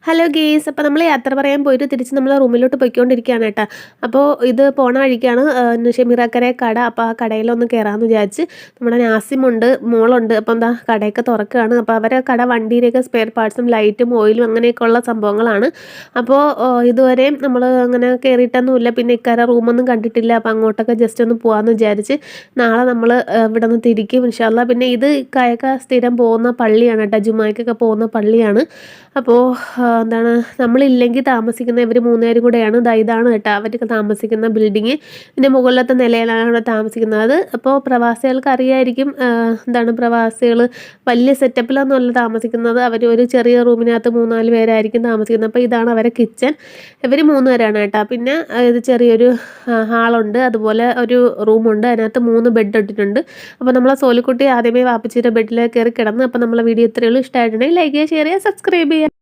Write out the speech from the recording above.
Hello guys, അപ്പോൾ നമ്മൾ യാത്ര പറയാൻ പോയിട്ട് തിരിച്ച് നമ്മൾ റൂമിലോട്ട് പോയിക്കൊണ്ടിരിക്കുകയാണ് കേട്ടോ. അപ്പോൾ ഇത് പോണ വഴിക്കാണ് ഷെമീറാക്കരെ കട. അപ്പോൾ ആ കടയിലൊന്ന് കയറാമെന്ന് വിചാരിച്ച്. നമ്മുടെ നാസിമുണ്ട്, മോളുണ്ട്. അപ്പം എന്താ കടയൊക്കെ തുറക്കുകയാണ്. അപ്പോൾ അവരെ കട വണ്ടിയിലേക്ക് സ്പെയർ പാർട്സും ലൈറ്റും ഓയിലും അങ്ങനെയൊക്കെയുള്ള സംഭവങ്ങളാണ്. അപ്പോൾ ഇതുവരെയും നമ്മൾ അങ്ങനെ കയറിയിട്ടൊന്നുമില്ല. പിന്നെ ഇക്കാരെ റൂമൊന്നും കണ്ടിട്ടില്ല. അപ്പോൾ അങ്ങോട്ടൊക്കെ ജസ്റ്റ് ഒന്ന് പോകാമെന്ന് വിചാരിച്ച് നാളെ നമ്മൾ ഇവിടെ നിന്ന് തിരിക്കും ഇൻഷാ അല്ലാ. പിന്നെ ഇത് ഇക്കായൊക്കെ സ്ഥിരം പോകുന്ന പള്ളിയാണ് കേട്ടോ, ജുമായ്ക്കൊക്കെ പോകുന്ന പള്ളിയാണ്. അപ്പോൾ എന്താണ് നമ്മളില്ലെങ്കിൽ താമസിക്കുന്ന ഇവർ മൂന്നുപേരും കൂടെയാണ്. ഇതാണ് കേട്ടോ അവരൊക്കെ താമസിക്കുന്ന ബിൽഡിങ്. ഇതിൻ്റെ മുകളിലത്തെ നിലയിലാണ് താമസിക്കുന്നത്. അപ്പോൾ പ്രവാസികൾക്ക് അറിയായിരിക്കും, പ്രവാസികൾ വലിയ സെറ്റപ്പിലൊന്നും അല്ല താമസിക്കുന്നത്. അവർ ഒരു ചെറിയ റൂമിനകത്ത് 3-4 പേരായിരിക്കും താമസിക്കുന്നത്. അപ്പോൾ ഇതാണ് അവരെ കിച്ചൺ. ഇവർ 3 പേരാണ് കേട്ടോ. പിന്നെ ഇത് ചെറിയൊരു ഹാളുണ്ട്, അതുപോലെ ഒരു റൂമുണ്ട്. അതിനകത്ത് 3 ബെഡ് ഇട്ടിട്ടുണ്ട്. അപ്പോൾ നമ്മളെ സോലിക്കുട്ടി ആദ്യമേ വാപ്പച്ചിയുടെ ബെഡിലേക്ക് കയറി കിടന്ന്. അപ്പോൾ നമ്മളെ വീഡിയോ ഇത്രയേ ഉള്ളൂ. ഇഷ്ടമായിട്ടുണ്ടെങ്കിൽ ലൈക്ക് ചെയ്യുക, ഷെയർ ചെയ്യുക, സബ്സ്ക്രൈബ് ചെയ്യുക.